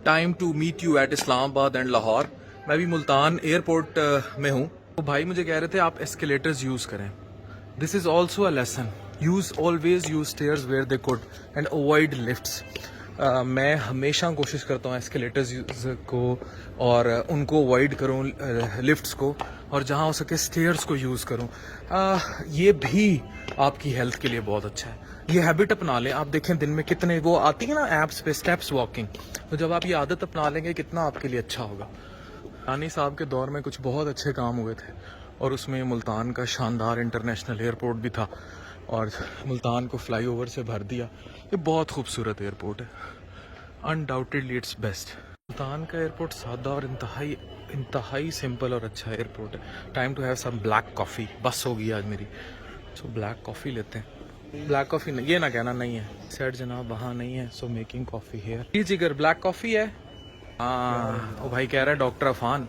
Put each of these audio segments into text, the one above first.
Time to meet you at Islamabad and Lahore. मैं भी Multan airport में हूँ। तो भाई मुझे कह रहे थे आप एस्केलेटर्स यूज़ करें। This is also a lesson. Always use stairs where they could and avoid lifts. मैं हमेशा कोशिश करता हूँ एस्केलेटर्स को और उनको अवॉइड करूँ, लिफ्ट्स को, और जहाँ हो सके स्टेयर्स को यूज़ करूँ। ये भी आपकी हेल्थ के लिए बहुत अच्छा है। ये हैबिट अपना लें। आप देखें दिन में कितने वो आती है ना ऐप्स पे, स्टेप्स वॉकिंग, तो जब आप ये आदत अपना लेंगे कितना आपके लिए अच्छा होगा। रानी साहब के दौर में कुछ बहुत अच्छे काम हुए थे और उसमें मुल्तान का शानदार इंटरनेशनल एयरपोर्ट भी था और मुल्तान को फ्लाईओवर से भर दिया। ये बहुत खूबसूरत एयरपोर्ट है, अनडाउटेडली इट्स बेस्ट। मुल्तान का एयरपोर्ट सादा और इंतहाई सिंपल और अच्छा एयरपोर्ट है। Time to have some black coffee. बस होगी आज मेरी, सो ब्लैक कॉफ़ी लेते हैं। ब्लैक कॉफ़ी ये ना कहना नहीं है, सेट जनाब वहाँ नहीं है, सो मेकिंग कॉफ़ी हेयर। जी जिगर ब्लैक कॉफ़ी है। हाँ, वो भाई कह रहा है डॉक्टर अफान।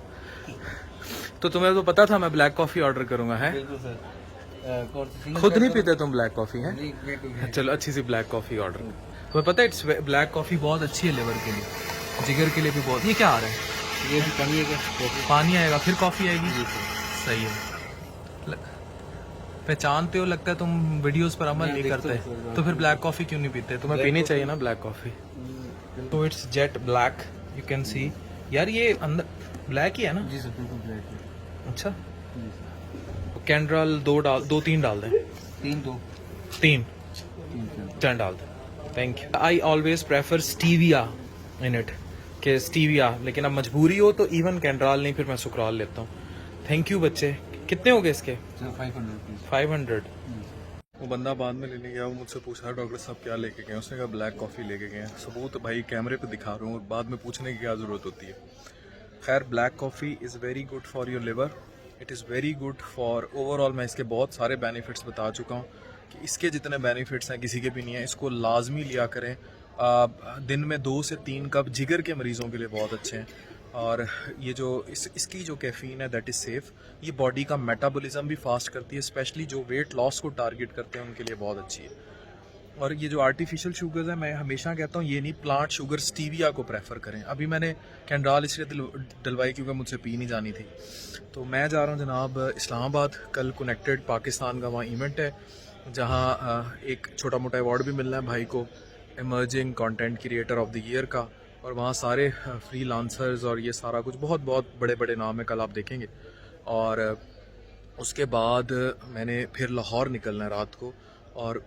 तो तुम्हें तो पता था मैं ब्लैक कॉफ़ी ऑर्डर करूँगा, है? खुद नहीं पीते तुम ब्लैक कॉफ़ी, है? चलो अच्छी सी ब्लैक कॉफ़ी ऑर्डर। तुम्हें पता है ब्लैक कॉफ़ी बहुत अच्छी है लिवर के लिए, जिगर के लिए भी बहुत। ये क्या आ रहा है? ये भी पानी आएगा फिर कॉफ़ी आएगी। सही है, पहचानते हो, लगता है तुम वीडियोस पर अमल नहीं करते, तो फिर ब्लैक कॉफ़ी क्यों नहीं पीते? तुम्हें पीनी चाहिए ना ब्लैक कॉफ़ी। तो it's jet black, you can see. यार ये अंदर ब्लैक ही है ना? जी सर, बिल्कुल ब्लैक है। अच्छा, कैंड्रल दो तीन डाल दें। तीन चार डाल दें। Thank you. I always prefer stevia in it, के स्टीविया, लेकिन अब मजबूरी हो तो इवन कैंड्रल नहीं, फिर मैं सुकराल लेता हूँ। थैंक यू बच्चे। कितने हो गए इसके? 500। वो बंदा बाद में लेने गया, वो मुझसे पूछा डॉक्टर साहब क्या लेके गए, उसने कहा ब्लैक कॉफ़ी लेके गए। सबूत भाई कैमरे पे दिखा रहा हूँ और बाद में पूछने की क्या ज़रूरत होती है। खैर, black coffee is very good for your liver, it is very good for overall. मैं इसके बहुत सारे बेनिफिट्स बता चुका हूँ कि इसके जितने बेनिफिट्स हैं किसी के भी नहीं है। इसको लाजमी लिया करें। दिन में 2 से 3 कप जिगर के मरीज़ों के लिए बहुत अच्छे हैं। और ये जो इसकी जो कैफ़ीन है दैट इज़ सेफ़। ये बॉडी का मेटाबॉलिज्म भी फास्ट करती है, स्पेशली जो वेट लॉस को टारगेट करते हैं उनके लिए बहुत अच्छी है। और ये जो आर्टिफिशियल शुगर्स है, मैं हमेशा कहता हूँ ये नहीं, प्लांट शुगर स्टीविया को प्रेफर करें। अभी मैंने कैंड्राल इसलिए डलवाई क्योंकि मुझसे पी नहीं जानी थी। तो मैं जा रहा हूँ जनाब इस्लामाबाद। कल कनेक्टेड पाकिस्तान का वहाँ इवेंट है जहाँ एक छोटा मोटा अवार्ड भी मिलना है भाई को, emerging content creator of the year का। और वहाँ सारे फ्री लांसर्स और ये सारा कुछ बहुत बहुत बड़े बड़े नाम है, कल आप देखेंगे। और उसके बाद मैंने फिर लाहौर निकलना है रात को, और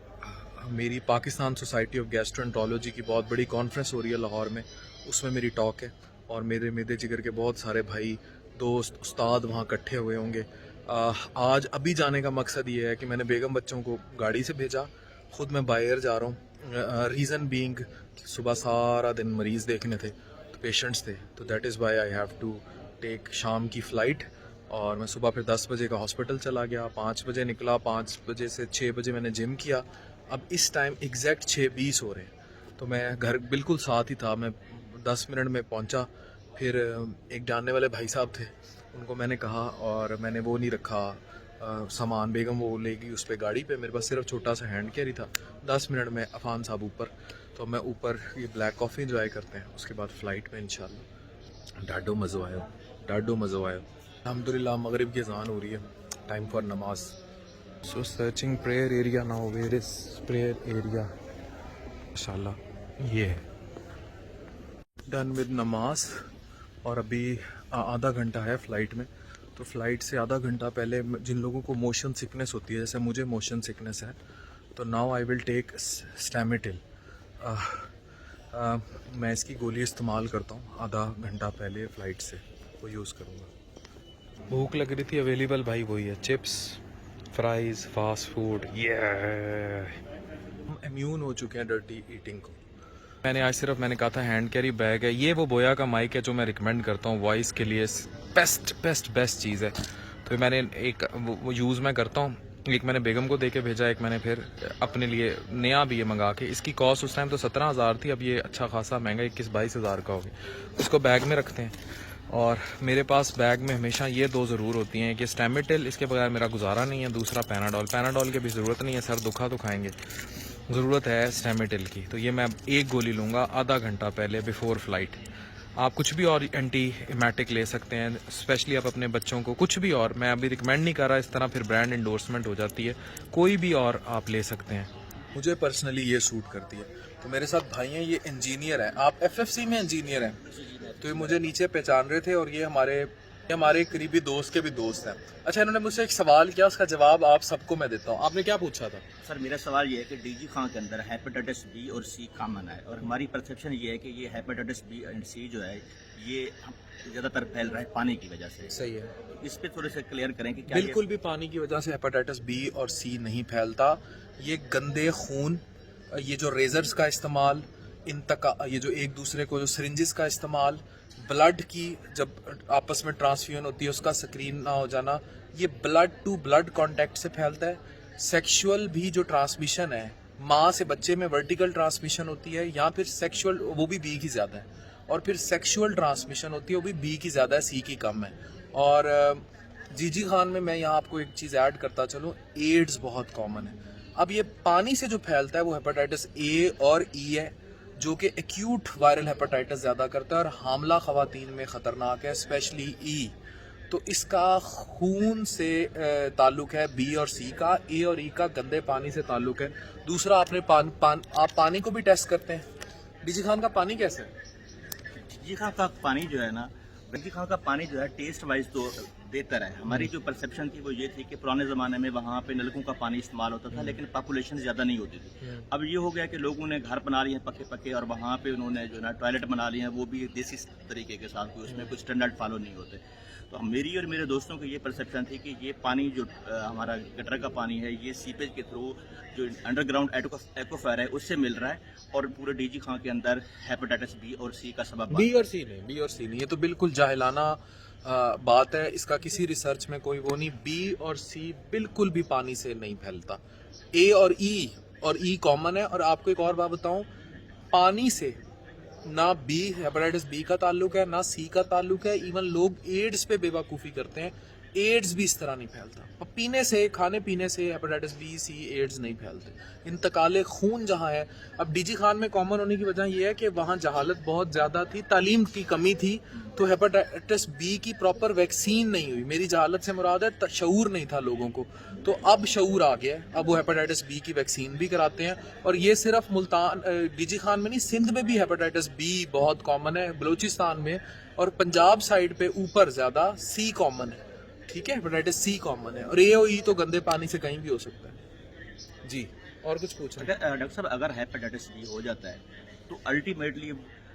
मेरी पाकिस्तान सोसाइटी ऑफ गैस्ट्रोएंटरोलॉजी की बहुत बड़ी कॉन्फ्रेंस हो रही है लाहौर में, उसमें मेरी टॉक है। और मेरे मेदे जिगर के बहुत सारे भाई दोस्त उस्ताद वहाँ इकट्ठे हुए होंगे। आज अभी जाने का मकसद ये है कि मैंने बेगम बच्चों को गाड़ी से भेजा, ख़ुद मैं बाहर जा रहा हूँ। रीज़न बीइंग सुबह सारा दिन मरीज़ देखने थे, तो पेशेंट्स थे, तो that is why I have to take शाम की फ़्लाइट। और मैं सुबह फिर 10 बजे का हॉस्पिटल चला गया, 5 बजे निकला, 5 बजे से 6 बजे मैंने जिम किया। अब इस टाइम एग्जैक्ट 6:20 हो रहे हैं, तो मैं घर बिल्कुल साथ ही था, मैं 10 मिनट में पहुंचा। फिर एक जानने वाले भाई साहब थे, उनको मैंने कहा, और मैंने वो नहीं रखा सामान, बेगम वो लेगी उस पर गाड़ी पे, मेरे पास सिर्फ छोटा सा हैंड कैरी था। 10 मिनट में अफान साहब ऊपर, तो मैं ऊपर ये ब्लैक कॉफ़ी इंजॉय करते हैं, उसके बाद फ़्लाइट में इंशाल्लाह। डाडो मज़ो आयो, डाडो मज़ो आयो। अल्हम्दुलिल्लाह मगरिब की अज़ान हो रही है, time for namaz. So searching prayer area now, where is prayer area? माशाल्लाह ये है। डन विद नमाज। और अभी आधा घंटा है फ़्लाइट में, तो फ़्लाइट से आधा घंटा पहले जिन लोगों को मोशन सिकनेस होती है, जैसे मुझे मोशन सिकनेस है, तो नाउ आई विल टेक स्टैमिटिल। मैं इसकी गोली इस्तेमाल करता हूँ, आधा घंटा पहले फ़्लाइट से वो यूज़ करूँगा। भूख लग रही थी, अवेलेबल भाई वही है, चिप्स, फ्राइज़, फास्ट फूड। ये हम इम्यून हो चुके हैं डर्टी ईटिंग को। मैंने कहा था हैंड कैरी बैग है, ये वो बोया का माइक है जो मैं रिकमेंड करता हूँ वॉइस के लिए, बेस्ट चीज़ है। तो मैंने एक वो यूज़ मैं करता हूँ, एक मैंने बेगम को दे के भेजा, एक मैंने फिर अपने लिए नया भी ये मंगा के। इसकी कॉस्ट उस टाइम तो 17,000 थी, अब ये अच्छा खासा महंगा 21-22 हज़ार का हो गया। उसको बैग में रखते हैं, और मेरे पास बैग में हमेशा ये 2 ज़रूर होती हैं कि स्टैमिटिल, इसके बगैर मेरा गुजारा नहीं है, दूसरा पैनाडोल की भी ज़रूरत नहीं है, सर दुखा तो खाएंगे, ज़रूरत है स्टैमिटिल की। तो ये मैं एक गोली लूँगा आधा घंटा पहले बिफोर फ़्लाइट। आप कुछ भी और एंटी इमेटिक ले सकते हैं, स्पेशली आप अपने बच्चों को कुछ भी और, मैं अभी रिकमेंड नहीं कर रहा, इस तरह फिर ब्रांड इंडोर्समेंट हो जाती है, कोई भी और आप ले सकते हैं। मुझे पर्सनली ये सूट करती है। तो मेरे साथ भाई हैं, ये इंजीनियर हैं, आप एफएफसी में इंजीनियर हैं, तो ये मुझे नीचे पहचान रहे थे और ये हमारे करीबी दोस्त के भी दोस्त हैं। अच्छा, इन्होंने मुझसे एक सवाल किया, उसका जवाब आप सबको मैं देता हूँ। आपने क्या पूछा था? सर मेरा सवाल ये है कि डीजी खां के अंदर हेपेटाइटिस बी और सी कॉमन है, और हमारी परसेप्शन ये है कि ये हेपेटाइटिस बी एंड सी जो है ये ज़्यादातर फैल रहा है पानी की वजह से। सही है। इस पे थोड़े से क्लियर करें कि क्या बिल्कुल भी पानी की वजह से हेपेटाइटिस बी और सी नहीं फैलता। ये गंदे खून, ये जो रेजर्स का इस्तेमाल, ये जो एक दूसरे को जो सिरिंजेस का इस्तेमाल, ब्लड की जब आपस में ट्रांसफ्यूजन होती है उसका स्क्रीन ना हो जाना, ये ब्लड टू ब्लड कांटेक्ट से फैलता है। सेक्सुअल भी जो ट्रांसमिशन है, माँ से बच्चे में वर्टिकल ट्रांसमिशन होती है, या फिर सेक्सुअल वो भी बी की ज़्यादा है, और फिर सेक्सुअल ट्रांसमिशन होती है वो भी बी की ज़्यादा है, सी की कम है। और जीजी खान में मैं यहाँ आपको एक चीज़ ऐड करता चलूँ, एड्स बहुत कॉमन है। अब ये पानी से जो फैलता है वो हेपेटाइटिस ए और ई है, जो कि एक्यूट वायरल हेपेटाइटिस ज़्यादा करता है और हामला ख़वातीन में ख़तरनाक है, स्पेशली ई। तो इसका खून से ताल्लुक़ है बी और सी का, ए और ई का गंदे पानी से ताल्लुक़ है। दूसरा, आपने आप पानी को भी टेस्ट करते हैं। डीजी खान का पानी कैसा है? डीजी खां का पानी जो है ना, डीजी खां का पानी जो है टेस्ट वाइज तो बेहतर है। हमारी जो परसेप्शन थी वो ये थी कि पुराने ज़माने में वहाँ पे नलकों का पानी इस्तेमाल होता था, लेकिन पॉपुलेशन ज़्यादा नहीं होती थी। अब ये हो गया कि लोगों ने घर बना लिए हैं पक्के पक्के, और वहाँ पे उन्होंने जो है ना टॉयलेट बना लिए हैं, वो भी देसी तरीके के साथ, उसमें कुछ स्टैंडर्ड फॉलो नहीं होते। तो मेरी और मेरे दोस्तों की ये परसेप्शन थी कि ये पानी जो हमारा गटर का पानी है, ये सीपेज के थ्रू जो अंडरग्राउंड एक्वाफायर है उससे मिल रहा है, और पूरे डीजी खां के अंदर हेपेटाइटिस बी और सी का सबब बी और सी नहीं, ये तो बिल्कुल जाहिलाना बात है, इसका किसी रिसर्च में कोई वो नहीं। बी और सी बिल्कुल भी पानी से नहीं फैलता। ए और ई कॉमन है। और आपको एक और बात बताऊं, पानी से ना बी हेपेटाइटिस बी का ताल्लुक है, ना सी का ताल्लुक है। इवन लोग एड्स पे बेवकूफ़ी करते हैं, एड्स भी इस तरह नहीं फैलता। और पीने से, खाने पीने से हेपेटाइटिस बी सी एड्स नहीं फैलते। इंतकाले खून जहाँ है, अब डीजी खान में कॉमन होने की वजह यह है कि वहाँ जहालत बहुत ज़्यादा थी, तालीम की कमी थी, तो हेपेटाइटिस बी की प्रॉपर वैक्सीन नहीं हुई। मेरी जहालत से मुराद है शऊर नहीं था लोगों को, तो अब शऊर आ गया है, अब वो हेपेटाइटिस बी की वैक्सीन भी कराते हैं। और ये सिर्फ मुल्तान डीजी खान में नहीं, सिंध में भी हेपेटाइटिस बी बहुत कॉमन है, बलूचिस्तान में और पंजाब साइड पे ऊपर ज़्यादा सी कॉमन है। ठीक है, हेपेटाइटिस सी कॉमन है, और ए और ई तो गंदे पानी से कहीं भी हो सकता है। जी, और कुछ पूछना? डॉक्टर साहब, अगर हेपेटाइटिस बी हो जाता है तो अल्टीमेटली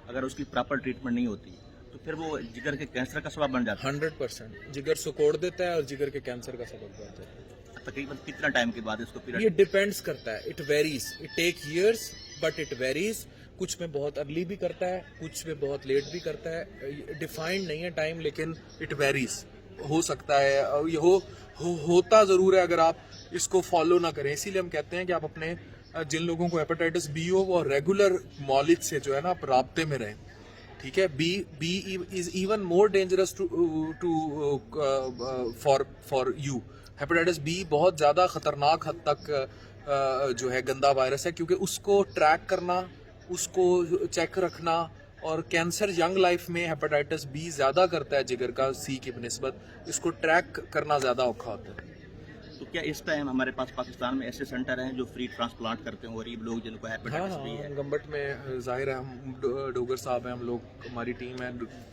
अगर उसकी प्रॉपर ट्रीटमेंट नहीं होती तो फिर वो जिगर के कैंसर का सबब बन जाता है। 100% जिगर सुकोड़ देता है और जिगर के कैंसर का सबब बन जाता है। तकरीबन कितना टाइम के बाद इसको पीरियड? ये डिपेंड्स करता है, it varies, it take years but it varies. कुछ में बहुत अर्ली भी करता है, कुछ में बहुत लेट भी करता है, डिफाइंड नहीं है टाइम, लेकिन इट वेरीज। हो सकता है ये होता ज़रूर है अगर आप इसको फॉलो ना करें। इसीलिए हम कहते हैं कि आप अपने जिन लोगों को हेपेटाइटिस बी हो वो रेगुलर मॉलिज से जो है ना आप राब्ते में रहें। ठीक है, B is even more dangerous to for you. Hepatitis B बहुत ज़्यादा ख़तरनाक हद तक जो है गंदा वायरस है, क्योंकि उसको ट्रैक करना, उसको चेक रखना, और कैंसर यंग लाइफ में हेपेटाइटिस बी ज़्यादा करता है जिगर का सी की बनिस्बत, इसको ट्रैक करना ज़्यादा औखा होता है। तो क्या इस टाइम हमारे पास पाकिस्तान में ऐसे सेंटर हैं जो फ्री ट्रांसप्लांट करते हैं गरीब लोग जिनको हेपेटाइटिस बी है? गंबट में जाहिर है, हम डोगर साहब हैं, हम लोग, हमारी टीम है,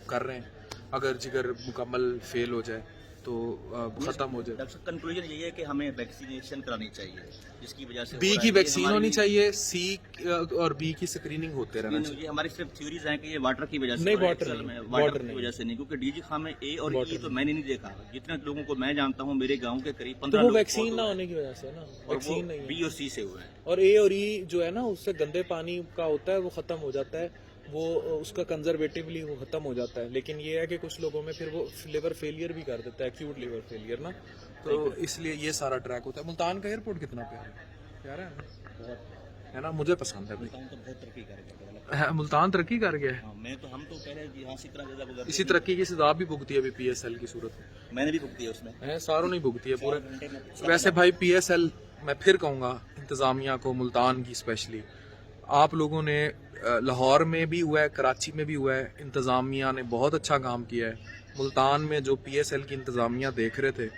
कर रहे हैं। अगर जिगर मुकम्मल फेल हो जाए तो ख़त्म हो जाए। डॉक्टर कंक्लूजन यही है कि हमें वैक्सीनेशन करानी चाहिए, जिसकी वजह से बी की वैक्सीन होनी चाहिए, सी और बी की स्क्रीनिंग होते रहना चाहिए। ये हमारी सिर्फ थ्योरीज हैं कि ये वाटर की वजह से नहीं, वाटर की वजह से नहीं, क्योंकि डीजी खां में ए और ई तो मैंने नहीं देखा। जितने लोगों को मैं जानता हूँ मेरे गांव के करीब 15 लोग वैक्सीन ना होने की वजह से ना, वैक्सीन नहीं, बी और सी से हुए हैं। और ए और ई जो है ना, उससे गंदे पानी का होता है, वो खत्म हो जाता है, वो उसका कंजर्वेटिवली वो खत्म हो जाता है। लेकिन ये है कि कुछ लोगों में फिर वो लिवर फेलियर भी कर देता है, एक्यूट लिवर फेलियर ना, तो इसलिए ये सारा ट्रैक होता है। मुल्तान का एयरपोर्ट कितना प्यारा है ना, है ना, मुझे पसंद है भाई। मुल्तान तो बहुत तरक्की कर गया, मुल्तान तरक्की कर गया है। हम तो पहले यहाँ से इसी तरक्की की सजा भी भुगती है अभी PSL की सूरत में। मैंने भी भुगती है उसमें, सारों ने भुगती है पूरे। वैसे भाई PSL मैं फिर कहूँगा इंतज़ामिया को, मुल्तान की स्पेशली, आप लोगों ने लाहौर में भी हुआ है, कराची में भी हुआ है, इंतज़ामिया ने बहुत अच्छा काम किया है। मुल्तान में जो PSL की इंतज़ामिया देख रहे थे,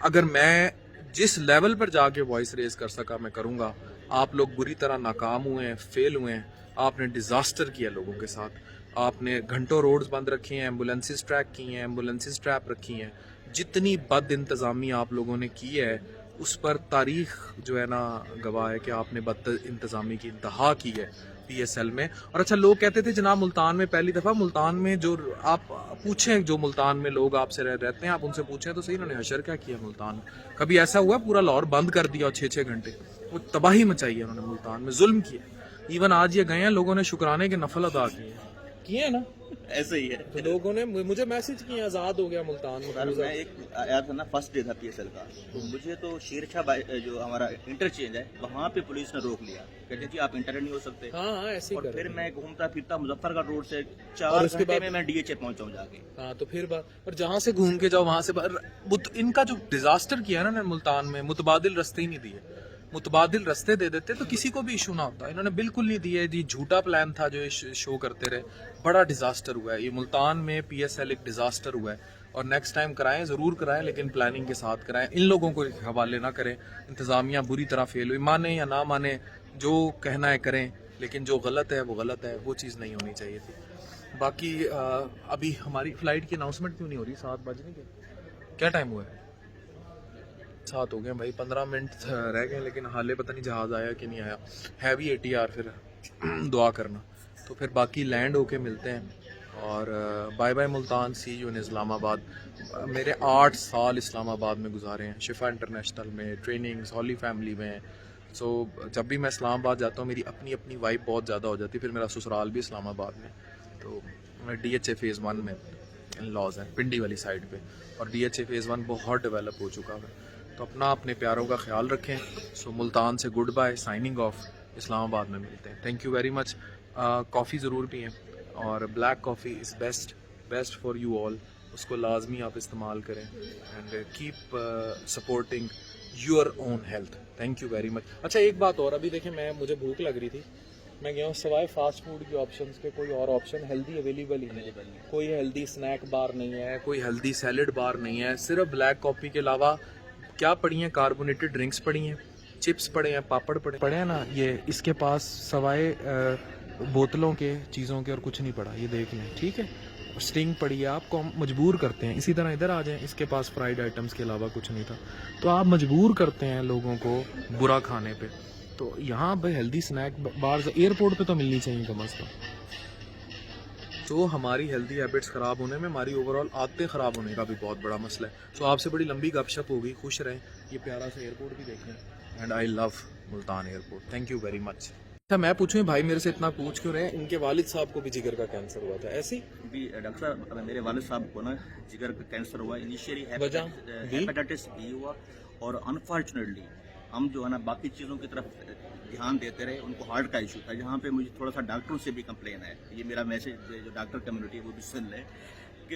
अगर मैं जिस लेवल पर जाके वॉइस रेज कर सका मैं करूँगा। आप लोग बुरी तरह नाकाम हुए हैं, फेल हुए हैं, आपने डिज़ास्टर किया लोगों के साथ, आपने घंटों रोड्स बंद रखी हैं, एम्बुलेंसेस ट्रैक की हैं, एम्बुलेंसेस ट्रैप रखी हैं, जितनी बद इंतज़ामी आप लोगों ने की है उस पर तारीख जो है ना गवाह है कि आपने बद इंतज़ामी की इंतहा की है PSL में। और अच्छा, लोग कहते थे जनाब मुल्तान में पहली दफ़ा, मुल्तान में जो आप पूछें, जो मुल्तान में लोग आपसे रहते हैं, आप उनसे पूछें तो सही, उन्होंने हशर क्या किया मुल्तान में। कभी ऐसा हुआ पूरा लाहौर बंद कर दिया और 6-6 घंटे, वो तबाही मचाई है उन्होंने, मुल्तान में जुल्म किया। इवन आज ये गए हैं, लोगों ने शुक्राने के नफल अदा किए हैं ना, ऐसे ही है। तो लोगों ने मुझे मैसेज किए आज़ाद हो गया मुल्तान में। मैं एक आया था ना, फर्स्ट डे था PSL का, तो मुझे तो शेरशाह जो हमारा इंटरचेंज है वहाँ पे पुलिस ने रोक लिया, कहते जी आप इंटर नहीं हो सकते। हाँ ऐसे ही और कर फिर रहे हैं। मैं घूमता फिरता मुजफ्फरगढ़ रोड से और 4 उसके घंटे बाद- में मैं DHA पहुंचा हूँ जाके। हाँ तो फिर और जहाँ से घूम के जाओ वहां से इनका जो डिजास्टर किया ना मुल्तान में, मुतबादिल रास्ते ही नहीं दिए। मुतबादिल रास्ते दे देते तो किसी को भी इशू ना होता, इन्होंने बिल्कुल नहीं दिए जी। झूठा प्लान था जो ये शो करते रहे, बड़ा डिजास्टर हुआ है ये मुल्तान में। PSL एक डिजास्टर हुआ है और नेक्स्ट टाइम कराएं, ज़रूर कराएं, लेकिन प्लानिंग के साथ कराएं। इन लोगों को हवाले ना करें। इंतज़ामिया बुरी तरह फेल हुई, माने या ना माने, जो कहना है करें, लेकिन जो गलत है वो गलत है, वो चीज़ नहीं होनी चाहिए थी। बाकी अभी हमारी फ्लाइट की अनाउंसमेंट क्यों नहीं हो रही? 7 बजने के क्या टाइम हुआ है? 7 हो गए भाई, 15 मिनट रह गए, लेकिन हाले पता नहीं जहाज़ आया कि नहीं आया। है भी ATR, फिर दुआ करना। तो फिर बाकी लैंड होके मिलते हैं और bye bye Multan, see you in Islamabad. मेरे 8 साल इस्लामाबाद में गुजारे हैं, शिफा इंटरनेशनल में ट्रेनिंग्स, हॉली फैमिली में। सो जब भी मैं इस्लामाबाद जाता हूँ मेरी अपनी अपनी वाइब बहुत ज़्यादा हो जाती है। फिर मेरा ससुराल भी इस्लामाबाद में, तो मैं DHA फ़ेज़ 1 में इन-लॉज हैं पिंडी वाली साइड पे, और DHA फ़ेज़ 1 बहुत डेवलप हो चुका है। तो अपने प्यारों का ख्याल रखें। सो मुल्तान से goodbye, signing off. Islamabad में मिलते हैं। Thank you very much. Coffee ज़रूर पिएँ, और black coffee is best for you all. उसको लाजमी आप इस्तेमाल करें and keep supporting your own health. Thank you very much. अच्छा एक बात और, अभी देखें मुझे भूख लग रही थी, मैं गया हूँ, सिवाय फास्ट फूड के ऑप्शंस के कोई और ऑप्शन हेल्दी अवेलेबल ही नहीं है। कोई हेल्दी स्नैक बार नहीं है, कोई हेल्दी सैलड बार नहीं है। सिर्फ ब्लैक कॉफ़ी के अलावा क्या पड़ी हैं? कार्बोनेटेड ड्रिंक्स पड़ी हैं, चिप्स पड़े हैं, पापड़ पड़े हैं ना। ये इसके पास सवाए बोतलों के, चीज़ों के और कुछ नहीं पड़ा, ये देख लें, ठीक है। स्टिंग पड़ी है, आपको हम मजबूर करते हैं। इसी तरह इधर आ जाएं, इसके पास फ्राइड आइटम्स के अलावा कुछ नहीं था, तो आप मजबूर करते हैं लोगों को बुरा खाने पे। तो यहाँ भाई हेल्दी स्नैक बार एयरपोर्ट पे तो मिलनी चाहिए कम अज़ कम। तो हमारी हेल्दी हैबिट्स ख़राब होने में, हमारी ओवरऑल आदतें ख़राब होने का भी बहुत बड़ा मसला है। तो आपसे बड़ी लंबी गपशप होगी, खुश रहें, ये प्यारा सा एयरपोर्ट भी देखें। And I love Multan airport. Thank you very much. अच्छा मैं पूछूं, भाई मेरे से इतना पूछ क्यों रहे हैं? इनके वालिद साहब को भी जिगर का कैंसर हुआ था, ऐसी भी डॉक्टर साहब, मेरे वालिद साहब को ना जिगर का कैंसर हुआ। इनिशियली हेपेटाइटिस बी हुआ, और अनफॉर्चुनेटली हम जो है ना बाकी चीज़ों की तरफ ध्यान देते रहे, उनको हार्ट का इशू था, जहाँ पे मुझे थोड़ा सा डॉक्टरों से भी कंप्लेन है। ये मेरा मैसेज जो डॉक्टर कम्युनिटी है वो भी सुन ले कि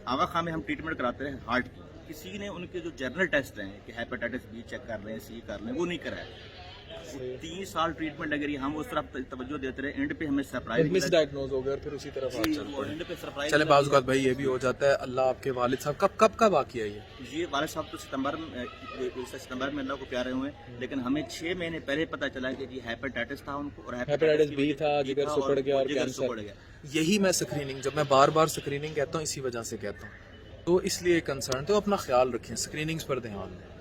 आगा खां में हम ट्रीटमेंट कराते हैं हार्ट की, किसी ने उनके जो जर्नल टेस्ट हैं कि हेपेटाइटिस बी चेक कर रहे हैं, सी कर रहे हैं, वो नहीं कराया। 3 साल ट्रीटमेंट अगर हम उस तरफ तवज्जो देते रहे, एंड पे हमें सरप्राइज मिसडायग्नोज हो गया और फिर उसी तरफ आप चलते हैं। एंड पे सरप्राइज चले बाज़ भाई ये भी हो जाता है। अल्लाह आपके वालिद साहब कब का वाक़या है ये वालिद साहब तो सितंबर में अल्लाह को प्यारे हुए, लेकिन हमें 6 महीने पहले पता चला कि जी हेपेटाइटिस था उनको, और हेपेटाइटिस बी था, जिगर सिकुड़ गया और जिगर सिकुड़ गया। यही मैं स्क्रीनिंग, जब मैं बार स्क्रीनिंग कहता हूँ इसी वजह से कहता हूँ, तो इसलिए कंसर्न। तो अपना ख्याल रखें, स्क्रीनिंग्स पर ध्यान दें।